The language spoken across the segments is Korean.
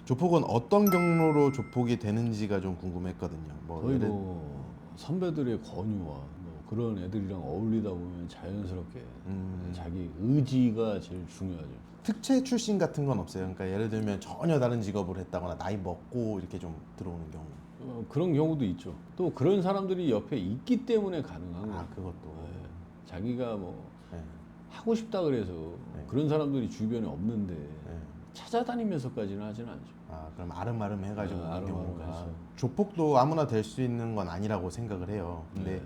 조폭은 어떤 경로로 조폭이 되는지가 좀 궁금했거든요. 뭐 거의 예를 뭐 선배들의 권유와 뭐 그런 애들이랑 어울리다 보면 자연스럽게 자기 의지가 제일 중요하죠. 특채 출신 같은 건 없어요. 그러니까 예를 들면 전혀 다른 직업을 했다거나 나이 먹고 이렇게 좀 들어오는 경우. 그런 경우도 있죠. 또 그런 사람들이 옆에 있기 때문에 가능한 거예요. 아 그것도. 네. 자기가 뭐 네. 하고 싶다 그래서 네. 그런 사람들이 주변에 없는데 네. 찾아다니면서까지는 하진 않죠. 아 그럼 아름아름 해가지고 네, 오는 아름아름 경우가 해서. 조폭도 아무나 될 수 있는 건 아니라고 생각을 해요. 근데 네.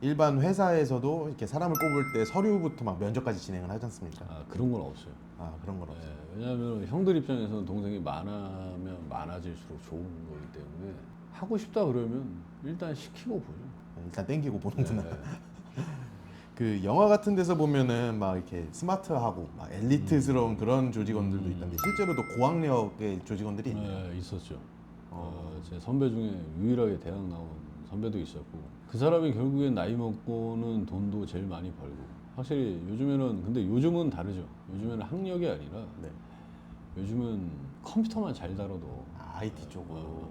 일반 회사에서도 이렇게 사람을 뽑을 때 서류부터 막 면접까지 진행을 하지 않습니까? 그런 건 없어요. 아 그런 건 없어요. 왜냐하면 형들 입장에서는 동생이 많으면 많아질수록 좋은 거기 때문에 하고 싶다 그러면 일단 시키고 보죠. 일단 땡기고 보는구나. 네. 그 영화 같은 데서 보면은 막 이렇게 스마트하고 막 엘리트스러운 그런 조직원들도 있던데 실제로도 고학력의 조직원들이 있나요? 네, 있었죠. 제 선배 중에 유일하게 대학 나온 선배도 있었고 그 사람이 결국엔 나이 먹고는 돈도 제일 많이 벌고 확실히 요즘에는 근데 요즘은 다르죠. 요즘에는 학력이 아니라 네. 요즘은 컴퓨터만 잘 다뤄도 IT 쪽으로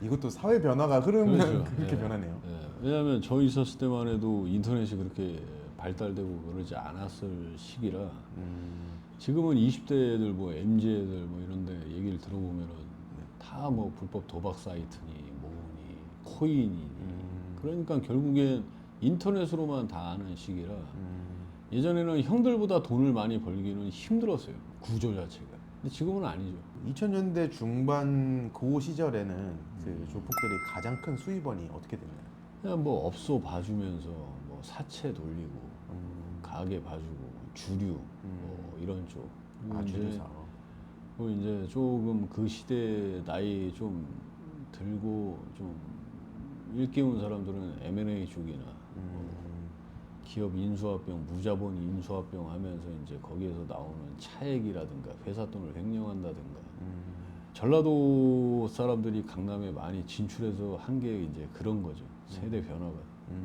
이것도 사회 변화가 흐르면 그렇죠. 그렇게 예. 변하네요. 예. 왜냐하면 저 있었을 때만 해도 인터넷이 그렇게 발달되고 그러지 않았을 시기라 지금은 20대 애들 뭐 MZ 애들 뭐 이런데 얘기를 들어보면은 다 뭐 불법 도박 사이트니 뭐니 코인이니 그러니까 결국엔 인터넷으로만 다 아는 시기라 예전에는 형들보다 돈을 많이 벌기는 힘들었어요. 구조 자체가. 근데 지금은 아니죠. 2000년대 중반 그 시절에는 그 조폭들이 가장 큰 수입원이 어떻게 됐나요? 그냥 뭐 업소 봐주면서 뭐 사채 돌리고 가게 봐주고 주류 뭐 이런 쪽. 그리고 주류 이제 사업. 그리고 이제 조금 그 시대 나이 좀 들고 좀 일깨운 사람들은 M&A 쪽이나 기업 인수합병, 무자본 인수합병 하면서 이제 거기에서 나오는 차액이라든가 회사 돈을 횡령한다든가 전라도 사람들이 강남에 많이 진출해서 한 게 이제 그런 거죠. 세대 변화가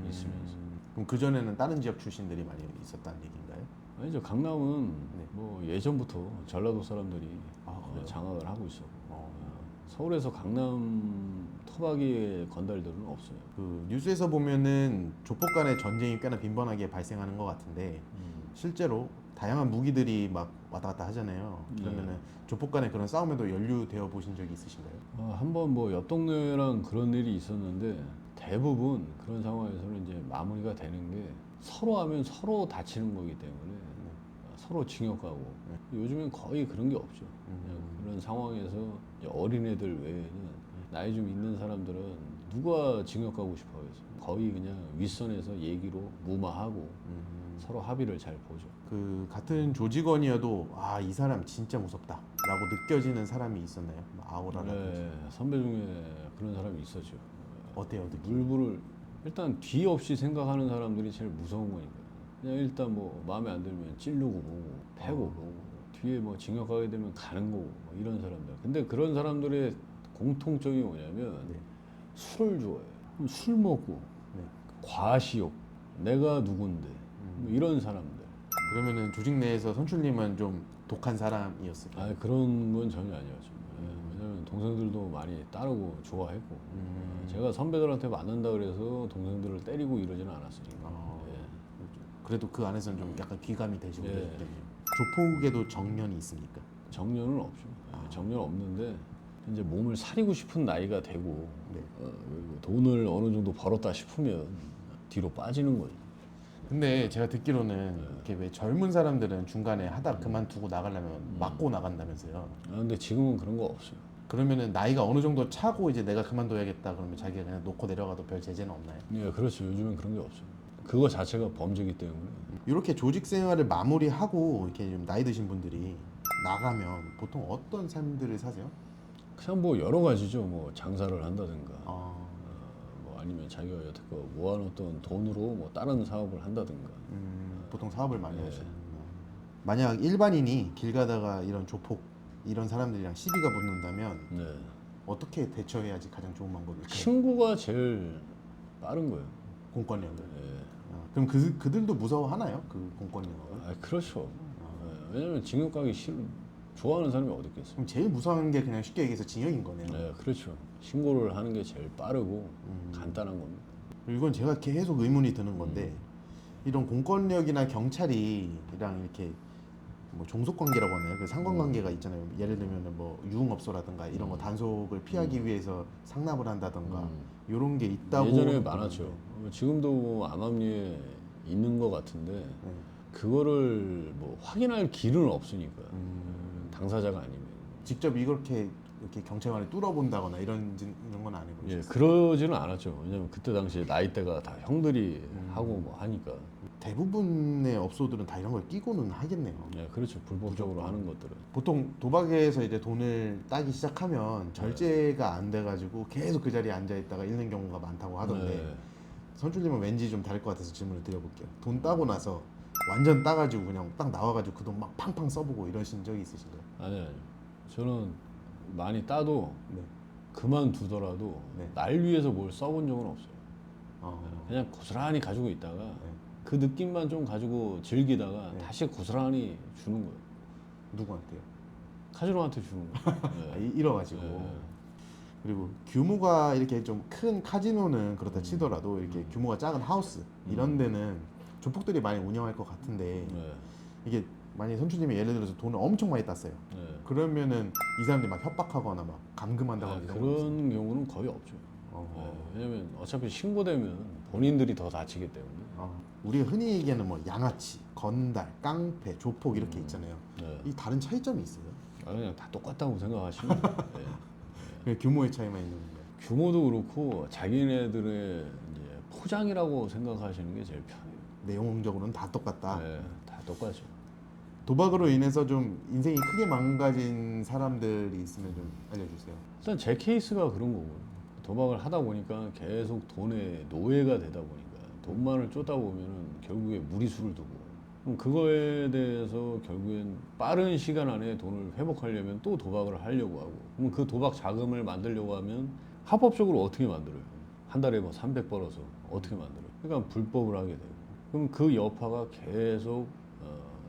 있으면서. 그럼 그 전에는 다른 지역 출신들이 많이 있었다는 얘기인가요? 아니죠. 강남은 뭐 예전부터 전라도 사람들이 그래요? 장악을 하고 있었고 어. 서울에서 강남 토박이의 건달들은 없어요. 그 뉴스에서 보면은 조폭 간의 전쟁이 꽤나 빈번하게 발생하는 것 같은데 실제로 다양한 무기들이 막 왔다 갔다 하잖아요. 그러면은 조폭 간의 그런 싸움에도 연루되어 보신 적이 있으신가요? 한번 뭐 옆 동네랑 그런 일이 있었는데 대부분 그런 상황에서는 이제 마무리가 되는 게 서로 하면 서로 다치는 거기 때문에 서로 징역 가고 요즘엔 거의 그런 게 없죠. 그냥 그런 상황에서 이제 어린애들 외에는 나이 좀 있는 사람들은 누가 징역 가고 싶어 해서 거의 그냥 윗선에서 얘기로 무마하고 서로 합의를 잘 보죠. 그 같은 조직원이어도 아 이 사람 진짜 무섭다라고 느껴지는 사람이 있었나요? 뭐 아우라라든지 선배 중에 그런 사람이 있었죠. 어때요 느낌? 물불을 일단 뒤 없이 생각하는 사람들이 제일 무서운 거니까 그냥 일단 뭐 마음에 안 들면 찌르고 보고 패고 보고 뒤에 뭐 징역 가게 되면 가는 거고 뭐 이런 사람들. 근데 그런 사람들의 공통점이 뭐냐면 술을 좋아해요. 그럼 술 먹고 과시욕 내가 누군데 뭐 이런 사람들. 그러면은 조직 내에서 선출님은 좀 독한 사람이었을까요? 그런 건 전혀 아니었죠. 왜냐면 동생들도 많이 따르고 좋아했고 제가 선배들한테 맞는다 그래서 동생들을 때리고 이러지는 않았으니까. 그래도 그 안에서는 좀 약간 귀감이 되시고 예. 그러셨겠네요. 조폭에도 정년이 있습니까? 정년은 없죠. 정년 없는데 이제 몸을 사리고 싶은 나이가 되고 그리고 돈을 어느 정도 벌었다 싶으면 뒤로 빠지는 거죠. 근데 제가 듣기로는 이렇게 왜 젊은 사람들은 중간에 하다 그만두고 나가려면 맞고 나간다면서요. 근데 지금은 그런 거 없어요. 그러면은 나이가 어느 정도 차고 이제 내가 그만둬야겠다 그러면 자기가 그냥 놓고 내려가도 별 제재는 없나요? 예, 그렇죠. 요즘엔 그런 게 없어요. 그거 자체가 범죄이기 때문에. 이렇게 조직 생활을 마무리하고 이렇게 좀 나이 드신 분들이 나가면 보통 어떤 삶들을 사세요? 그냥 뭐 여러 가지죠. 뭐 장사를 한다든가, 어, 뭐 아니면 자기가 여태껏 모아놓던 돈으로 뭐 다른 사업을 한다든가. 보통 사업을 많이 하시는구나. 만약 일반인이 길 가다가 이런 조폭 이런 사람들이랑 시비가 붙는다면 네. 어떻게 대처해야지 가장 좋은 방법일까요? 신고가 제일 빠른 거예요. 공권력을. 예. 그럼 그들도 무서워하나요? 그 공권력을? 그렇죠. 왜냐면 징역 가기 싫은. 좋아하는 사람이 어디 있겠어? 그럼 제일 무서운 게 그냥 쉽게 얘기해서 징역인 거네요. 네, 그렇죠. 신고를 하는 게 제일 빠르고 간단한 겁니다. 이건 제가 계속 의문이 드는 건데 이런 공권력이나 경찰이랑 이렇게 뭐 종속 관계라고 하나요? 그 상관관계가 있잖아요. 예를 들면 뭐 유흥업소라든가 이런 거 단속을 피하기 위해서 상납을 한다든가 이런 게 있다고 예전에 보는데. 많았죠. 지금도 뭐 암암리에 있는 것 같은데 네. 그거를 뭐 확인할 길은 없으니까 당사자가 아니면. 직접 이렇게 경찰관이 뚫어본다거나 이런 건 아니고. 예, 그러지는 않았죠. 왜냐면 그때 당시에 나이대가 다 형들이 하고 뭐 하니까. 대부분의 업소들은 다 이런 걸 끼고는 하겠네요. 예, 그렇죠. 불법적으로 하는 것들은. 보통 도박에서 이제 돈을 따기 시작하면 절제가 안 돼가지고 계속 그 자리에 앉아 있다가 잃는 경우가 많다고 하던데 네. 선출님은 왠지 좀 다를 것 같아서 질문을 드려볼게요. 돈 따고 나서 완전 따가지고 그냥 딱 나와가지고 그 돈 막 팡팡 써보고 이러신 적이 있으신가요? 아니요. 저는 많이 따도 네. 그만두더라도 네. 날 위해서 뭘 써본 적은 없어요. 어. 그냥 고스란히 가지고 있다가 그 느낌만 좀 가지고 즐기다가 네. 다시 고스란히 주는 거예요. 누구한테요? 카지노한테 주는 거예요. 아, 네. 잃어가지고. 네. 그리고 규모가 이렇게 좀 큰 카지노는 그렇다 치더라도 이렇게 규모가 작은 하우스 이런 데는 조폭들이 많이 운영할 것 같은데 네. 이게 만약에 선출님이 예를 들어서 돈을 엄청 많이 땄어요. 네. 그러면은 이 사람들이 막 협박하거나 막 감금한다거나 이런 거 없어요? 그런 경우는 거의 없죠. 어. 네. 왜냐면 어차피 신고되면 본인들이 더 다치기 때문에. 우리가 흔히 얘기하는 뭐 양아치, 건달, 깡패, 조폭 이렇게 있잖아요. 네. 이 다른 차이점이 있어요? 그냥 다 똑같다고 생각하시면 네. 그냥 규모의 차이만 있는 건가요? 규모도 그렇고 자기네들의 이제 포장이라고 생각하시는 게 제일 편해요. 내용적으로는 다 똑같다. 네, 다 똑같죠. 도박으로 인해서 좀 인생이 크게 망가진 사람들이 있으면 좀 알려주세요. 일단 제 케이스가 그런 거고요. 도박을 하다 보니까 계속 돈의 노예가 되다 보니까 돈만을 쫓다 보면은 결국에 무리수를 두고 그럼 그거에 대해서 결국엔 빠른 시간 안에 돈을 회복하려면 또 도박을 하려고 하고 그럼 그 도박 자금을 만들려고 하면 합법적으로 어떻게 만들어요? 한 달에 뭐 300 벌어서 어떻게 만들어요? 그러니까 불법을 하게 되고 그럼 그 여파가 계속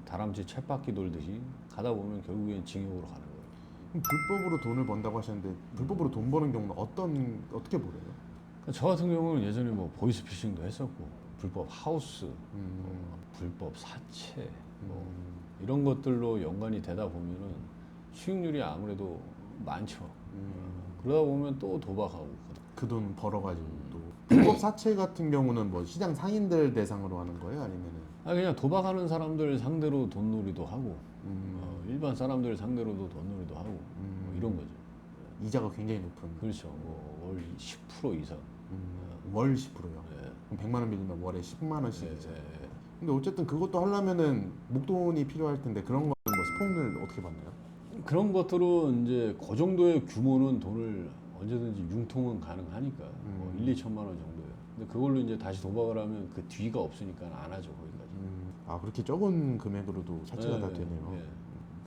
다람쥐 쳇바퀴 돌듯이 가다 보면 결국엔 징역으로 가는 거예요. 그럼 불법으로 돈을 번다고 하셨는데 불법으로 돈 버는 경우는 어떻게 벌어요? 그러니까 저 같은 경우는 예전에 뭐 보이스피싱도 했었고 불법 하우스, 불법 사채 뭐 이런 것들로 연관이 되다 보면은 수익률이 아무래도 많죠. 그러다 보면 또 도박하고 그 돈 벌어가지고 또 불법 사채 같은 경우는 뭐 시장 상인들 대상으로 하는 거예요? 아니면은 그냥 도박하는 사람들 상대로 돈놀이도 하고 일반 사람들 상대로도 돈놀이도 하고 뭐 이런 거죠. 이자가 굉장히 높은. 그렇죠. 월 10% 이상. 월 10%요. 예. 그럼 100만 원 빌리면 월에 10만 원씩 예, 이자. 예, 예. 근데 어쨌든 그것도 하려면은 목돈이 필요할 텐데 그런 거는 뭐 스폰을 어떻게 받나요? 그런 것들은 이제 그 정도의 규모는 돈을 언제든지 융통은 가능하니까 뭐 1, 2천만 원 정도예요. 근데 그걸로 이제 다시 도박을 하면 그 뒤가 없으니까 안 하죠 거기까지. 아 그렇게 적은 금액으로도 자체가 다 되네요. 예.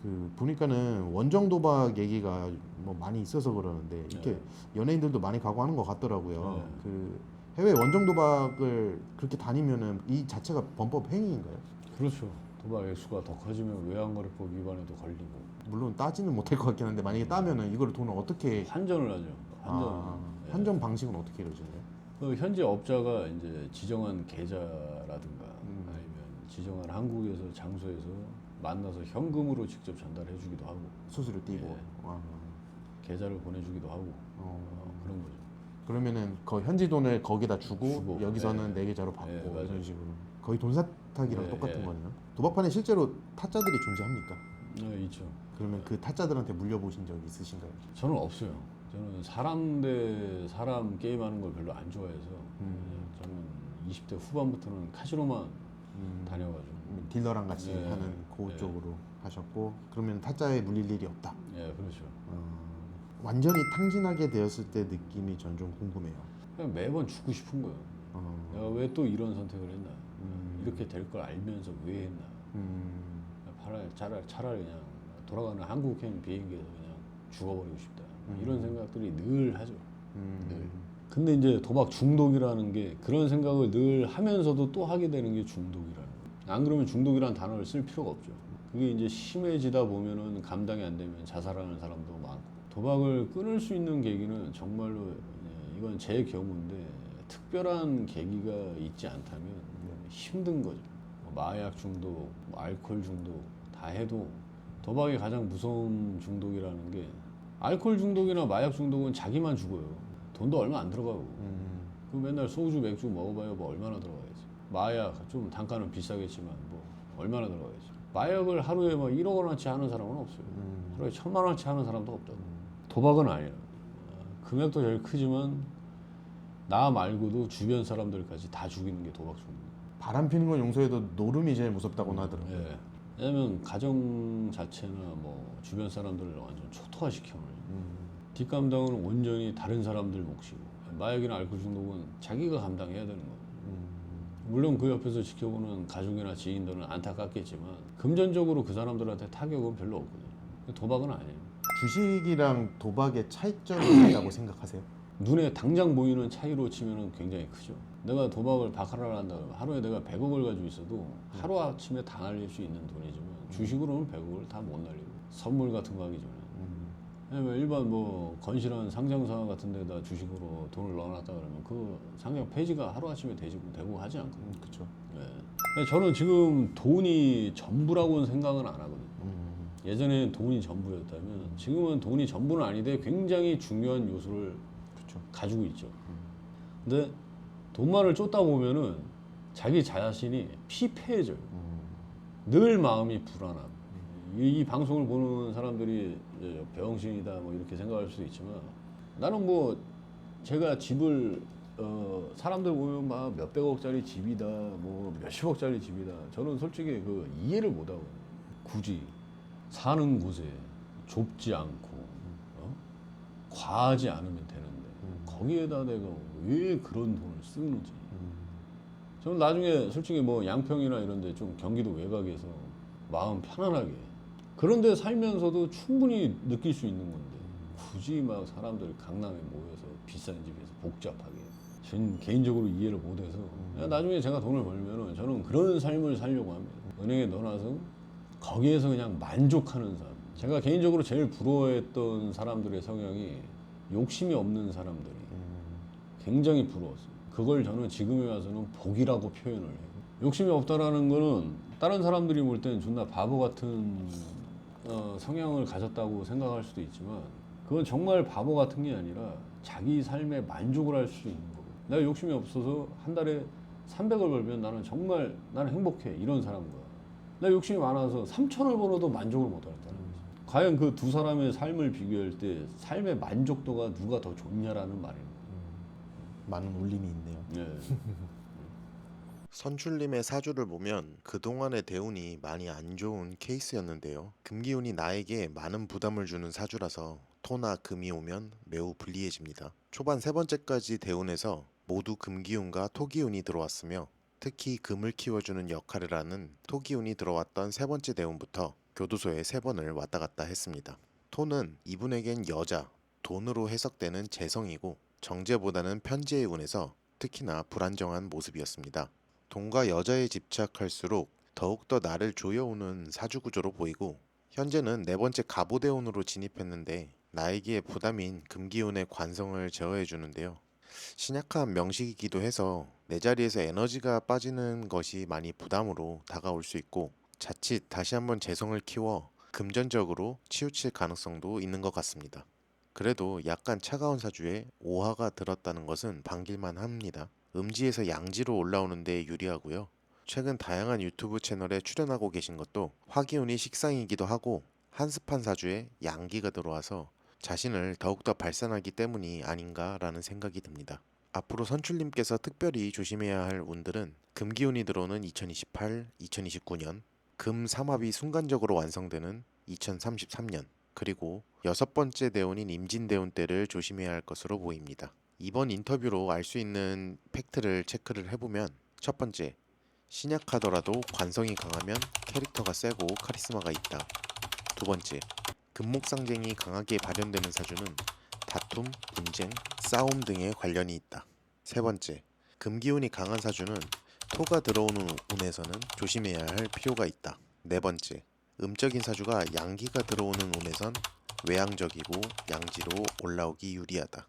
그 보니까는 원정 도박 얘기가 뭐 많이 있어서 그러는데 이렇게 네. 연예인들도 많이 가고 하는 것 같더라고요. 네. 그 해외 원정 도박을 그렇게 다니면은 이 자체가 범법 행위인가요? 그렇죠. 도박 액수가 더 커지면 외환거래법 위반에도 걸리고 물론 따지는 못할 것 같긴 한데 만약에 따면은 이걸 돈을 어떻게 환전을 하죠. 환전. 예. 환전 방식은 어떻게 이루어지나요? 그 현지 업자가 이제 지정한 계좌라든가 아니면 지정한 한국에서 장소에서 만나서 현금으로 직접 전달해 주기도 하고 수수료 띄고. 예. 아, 계좌를 보내주기도 하고 그런 거죠. 그러면은 그 현지 돈을 거기다 주고 여기서는 네. 내 계좌로 받고 네, 맞아요. 이런 식으로 거의 돈 사타기랑 네, 똑같은 네. 거네요. 도박판에 실제로 타짜들이 존재합니까? 네, 있죠. 그러면 그 타짜들한테 물려보신 적 있으신가요? 저는 없어요. 저는 사람 대 사람 게임하는 걸 별로 안 좋아해서 저는 20대 후반부터는 카지노만 다녀가지고 딜러랑 같이 네. 하는 그 네. 쪽으로 하셨고 그러면 타짜에 물릴 일이 없다. 예, 그렇죠. 완전히 탕진하게 되었을 때 느낌이 전 좀 궁금해요. 그냥 매번 죽고 싶은 거예요. 내가 왜 또 이런 선택을 했나? 이렇게 될 걸 알면서 왜 했나? 차라리 그냥 돌아가는 한국행 비행기에서 그냥 죽어버리고 싶다. 이런 생각들이 늘 하죠. 늘. 근데 이제 도박 중독이라는 게 그런 생각을 늘 하면서도 또 하게 되는 게 중독이라는 거예요. 안 그러면 중독이라는 단어를 쓸 필요가 없죠. 그게 이제 심해지다 보면은 감당이 안 되면 자살하는 사람도 많고 도박을 끊을 수 있는 계기는 정말로 이건 제 경우인데 특별한 계기가 있지 않다면 힘든 거죠. 뭐 마약 중독, 뭐 알코올 중독 다 해도 도박이 가장 무서운 중독이라는 게 알코올 중독이나 마약 중독은 자기만 죽어요. 돈도 얼마 안 들어가고. 그 맨날 소주, 맥주 먹어봐야 뭐 얼마나 들어가야지. 마약 좀 단가는 비싸겠지만 뭐 얼마나 들어가야지. 마약을 하루에 뭐 1억 원어치 하는 사람은 없어요. 하루에 1,000만 원어치 하는 사람도 없다고. 도박은 아니에요. 금액도 제일 크지만 나 말고도 주변 사람들까지 다 죽이는 게 도박 중독. 바람 피는 건 용서해도 노름이 제일 무섭다고는 하더라고요. 예. 왜냐면 가정 자체나 뭐 주변 사람들을 완전 초토화 시켜버려요. 뒷감당은 온전히 다른 사람들 몫이고 마약이나 알코올 중독은 자기가 감당해야 되는 거예요. 물론 그 옆에서 지켜보는 가족이나 지인들은 안타깝겠지만 금전적으로 그 사람들한테 타격은 별로 없거든요. 도박은 아니에요. 주식이랑 도박의 차이점이 있다고 생각하세요? 눈에 당장 보이는 차이로 치면 굉장히 크죠. 내가 도박을 바카라를 한다 그러면 하루에 내가 100억을 가지고 있어도 하루아침에 다 날릴 수 있는 돈이지만 주식으로는 100억을 다 못 날리고 선물 같은 거 하기 전에 왜냐면 일반 뭐 건실한 상장사 같은 데다 주식으로 돈을 넣어놨다 그러면 그 상장 폐지가 하루아침에 되고 하지 않거든요. 그렇죠. 네. 저는 지금 돈이 전부라고는 생각은 안 하거든요. 예전에는 돈이 전부였다면 지금은 돈이 전부는 아닌데 굉장히 중요한 요소를 그렇죠. 가지고 있죠. 근데 돈만을 쫓다 보면은 자기 자신이 피폐해져요. 늘 마음이 불안함. 이 방송을 보는 사람들이 이제 병신이다 뭐 이렇게 생각할 수도 있지만 나는 뭐 제가 집을 사람들 보면 막 몇백억짜리 집이다 뭐 몇십억짜리 집이다 저는 솔직히 그 이해를 못하고 굳이 사는 곳에 좁지 않고 과하지 않으면 되는데 거기에다 내가 왜 그런 돈을 쓰는지 저는 나중에 솔직히 뭐 양평이나 이런 데 좀 경기도 외곽에서 마음 편안하게 그런 데 살면서도 충분히 느낄 수 있는 건데 굳이 막 사람들이 강남에 모여서 비싼 집에서 복잡하게 저는 개인적으로 이해를 못해서 나중에 제가 돈을 벌면은 저는 그런 삶을 살려고 합니다. 은행에 넣어놔서 거기에서 그냥 만족하는 삶. 제가 개인적으로 제일 부러워했던 사람들의 성향이 욕심이 없는 사람들이 굉장히 부러웠어요. 그걸 저는 지금에 와서는 복이라고 표현을 해요. 욕심이 없다라는 거는 다른 사람들이 볼 때는 존나 바보 같은 성향을 가졌다고 생각할 수도 있지만 그건 정말 바보 같은 게 아니라 자기 삶에 만족을 할 수 있는 거예요. 내가 욕심이 없어서 한 달에 300을 벌면 나는 정말 나는 행복해 이런 사람인 거야. 내가 욕심이 많아서 3,000을 벌어도 만족을 못 하겠다는 거지. 과연 그 두 사람의 삶을 비교할 때 삶의 만족도가 누가 더 좋냐라는 말입니다. 많은 울림이 있네요. 네. 선출님의 사주를 보면 그동안의 대운이 많이 안 좋은 케이스였는데요. 금기운이 나에게 많은 부담을 주는 사주라서 토나 금이 오면 매우 불리해집니다. 초반 세 번째까지 대운에서 모두 금기운과 토기운이 들어왔으며 특히 금을 키워주는 역할을 하는 토기운이 들어왔던 세 번째 대운부터 교도소에 3번을 왔다 갔다 했습니다. 토는 이분에겐 여자, 돈으로 해석되는 재성이고 정제보다는 편재의 운에서 특히나 불안정한 모습이었습니다. 돈과 여자에 집착할수록 더욱더 나를 조여오는 사주구조로 보이고 현재는 4번째 갑오대운으로 진입했는데 나에게 부담인 금기운의 관성을 제어해주는데요. 신약한 명식이기도 해서 내 자리에서 에너지가 빠지는 것이 많이 부담으로 다가올 수 있고 자칫 다시 한번 재성을 키워 금전적으로 치우칠 가능성도 있는 것 같습니다. 그래도 약간 차가운 사주에 오화가 들었다는 것은 반길만 합니다. 음지에서 양지로 올라오는 데 유리하고요. 최근 다양한 유튜브 채널에 출연하고 계신 것도 화기운이 식상이기도 하고 한습한 사주에 양기가 들어와서 자신을 더욱더 발산하기 때문이 아닌가라는 생각이 듭니다. 앞으로 선출님께서 특별히 조심해야 할 운들은 금기운이 들어오는 2028, 2029년, 금 삼합이 순간적으로 완성되는 2033년, 그리고 6번째 대운인 임진대운 때를 조심해야 할 것으로 보입니다. 이번 인터뷰로 알 수 있는 팩트를 체크를 해보면 첫 번째, 신약하더라도 관성이 강하면 캐릭터가 세고 카리스마가 있다. 두 번째, 금목상쟁이 강하게 발현되는 사주는 다툼, 분쟁, 싸움 등에 관련이 있다. 세 번째, 금기운이 강한 사주는 토가 들어오는 운에서는 조심해야 할 필요가 있다. 네 번째, 음적인 사주가 양기가 들어오는 운에선 외양적이고 양지로 올라오기 유리하다.